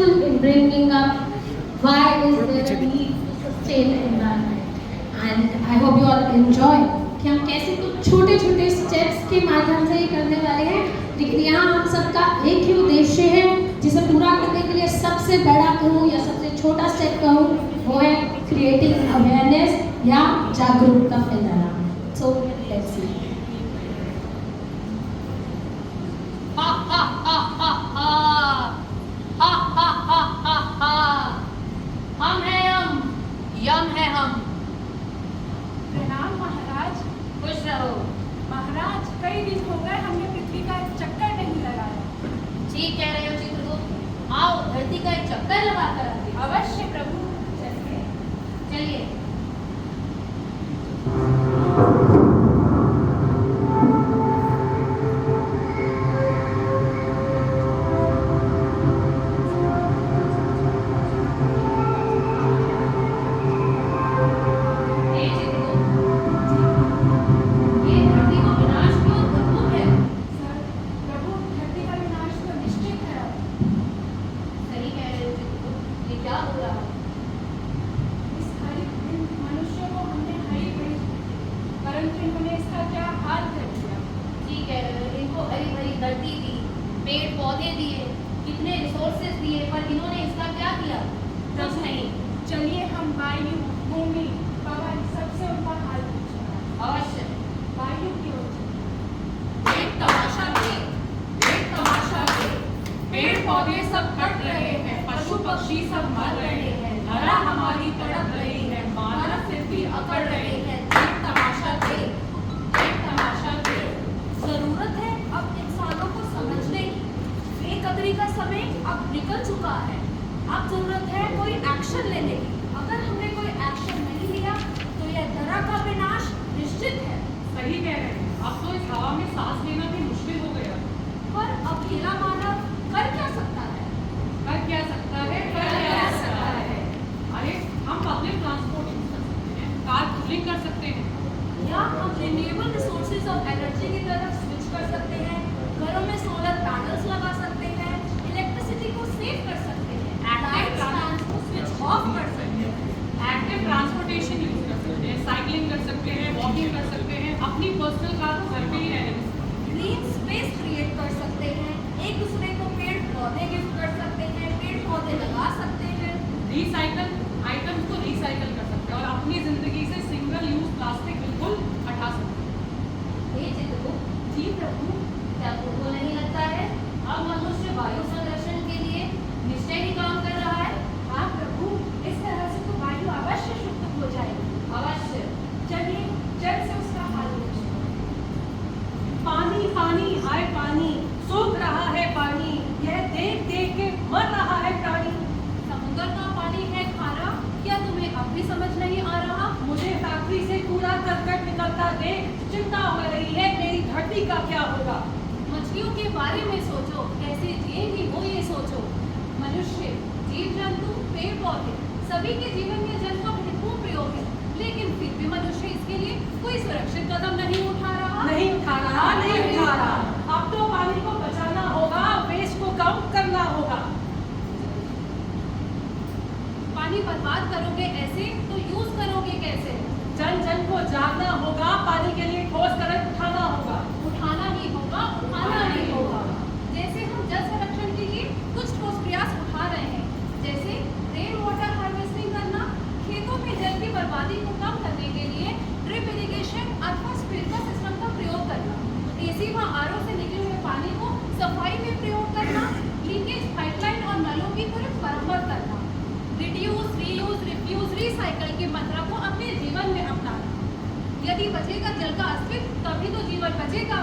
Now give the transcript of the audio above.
useful in bringing up why is there a need to sustain environment. And I hope you all enjoy कि हम कैसे कुछ छोटे छोटे स्टेप्स के माध्यम से ये करने वाले हैं, लेकिन यहाँ हम सबका एक ही उद्देश्य है जिसे पूरा करने के लिए सबसे बड़ा कहूँ या सबसे छोटा स्टेप कहूँ वो है क्रिएटिंग अवेयरनेस या जागरूकता फैलाना. So let's see. हम हैं यम है हम. प्रणाम महाराज. खुश रहो. महाराज, कई दिन हो गए हमने पृथ्वी का चक्कर नहीं लगाया. ठीक कह रहे हो चित्रगुप्त. आओ धरती का एक चक्कर लगा कर आते हैं. अवश्य प्रभु. चलिए चलिए. सर, प्रभु धरती का विनाश तो निश्चित है. सही कह रहे हो चित्रगुप्त. ये क्या हो रहा है? इस हरित मनुष्य को हमने हरी भरी, परंतु इन्होंने इसका क्या हाल कर दिया. ठीक कह रहे हो. इनको हरी भरी धरती दी, पेड़ पौधे दिए, कितने रिसोर्सेज दिए, पर इन्होंने इसका क्या किया? कुछ नहीं. चलिए हम वायु, भूमि, पवन सबसे उनका हाल पूछते हैं. अवश्य. वायु की ओर चलिए. एक तमाशा देख, पेड़ पौधे सब कट रहे हैं, पशु पक्षी सब मर रहे हैं, धरा हमारी तड़प रही है, मानव फिर भी अकड़ रहे हैं. एक तमाशा देख. जरूरत है अब इंसानों को समझने की. बेकदरी का समय अब निकल चुका है. अब जरूरत है कोई एक्शन लेने की. अगर हमने कोई एक्शन नहीं लिया तो यह धरा का विनाश निश्चित है. सही कह रहे हैं. अब तो इस हवा में सांस लेना भी मुश्किल हो गया. पर अकेला मानव कर क्या सकता है? अरे हम पब्लिक ट्रांसपोर्ट यूज कर सकते हैं, कार पूलिंग कर सकते हैं. या हम रिन्यूएबल रिसोर्सेज ऑफ एनर्जी की तरफ स्विच कर सकते हैं. घरों में सोलर पैनल्स लगा सकते हैं. इलेक्ट्रिसिटी को सेव कर सकते हैं. लाइट्स फैंस को स्विच ऑफ कर सकते हैं. एक्टिव ट्रांसपोर्टेशन यूज कर सकते हैं, साइकिलिंग कर सकते हैं, वॉकिंग कर सकते हैं, अपनी पर्सनल कार को घर पे ही रहने दें. ग्रीन स्पेस क्रिएट कर सकते हैं. एक दूसरे को पेड़ पौधे गिफ्ट कर सकते हैं. पेड़ पौधे लगा सकते हैं. रिसाइकल आइटम्स को रिसाइकल कर सकते हैं और अपनी जिंदगी से सिंगल यूज प्लास्टिक बिल्कुल हटा सकते हैं. हे चित्रगुप्त, जी प्रभु. क्या तुमको नहीं लगता है अब मनुष्य वायु संरक्षण के लिए निश्चय ही काम कर रहा है? हाँ प्रभु, इस तरह से तो वायु अवश्य शुद्ध हो जाएगी. अवश्य. चलिए जल से उसका हाल पूछते हैं. पानी पानी हाय पानी, सूख रहा है पानी, यह देख देख के मर रहा है प्राणी. समुद्र का पानी है खारा. क्या तुम्हें अब भी समझ नहीं आ रहा? मुझे फैक्ट्री से कूड़ा करकट निकलता देख चिंता हो रही है, मेरी धरती का क्या होगा. मछलियों के बारे में सोचो. कैसे जिएंगी वो ये सोचो. मनुष्य, जीव जंतु, पेड़ पौधे सभी के जीवन में जल का महत्वपूर्ण प्रयोग है. लेकिन फिर भी मनुष्य इसके लिए कोई सुरक्षित कदम नहीं उठा रहा. नहीं उठा रहा. अब तो पानी को बचाना होगा, वेस्ट को कम करना होगा. पानी बर्बाद करोगे ऐसे तो यूज करोगे कैसे? जन जन को जागना होगा, पानी के लिए ठोस कदम उठाना होगा. उठाना ही होगा. उठाना ही होगा. जैसे हम जल संरक्षण के लिए कुछ ठोस प्रयास उठा रहे हैं. जैसे रेन वाटर हार्वेस्टिंग करना. खेतों में जल की बर्बादी को कम करने के लिए ड्रिप इरिगेशन अथवा स्प्रिंकलर सिस्टम का प्रयोग करना. एसी व आरओ से निकले हुए पानी को सफाई में प्रयोग करना. लीकेज पाइपलाइन और नलों की त्वरित मरम्मत करना. रिड्यूस, रीयूज, रिफ्यूज, रिसाइकल के मंत्र को अपने जीवन में अपनाना. यदि बचेगा जल का अस्तित्व तभी तो जीवन बचेगा.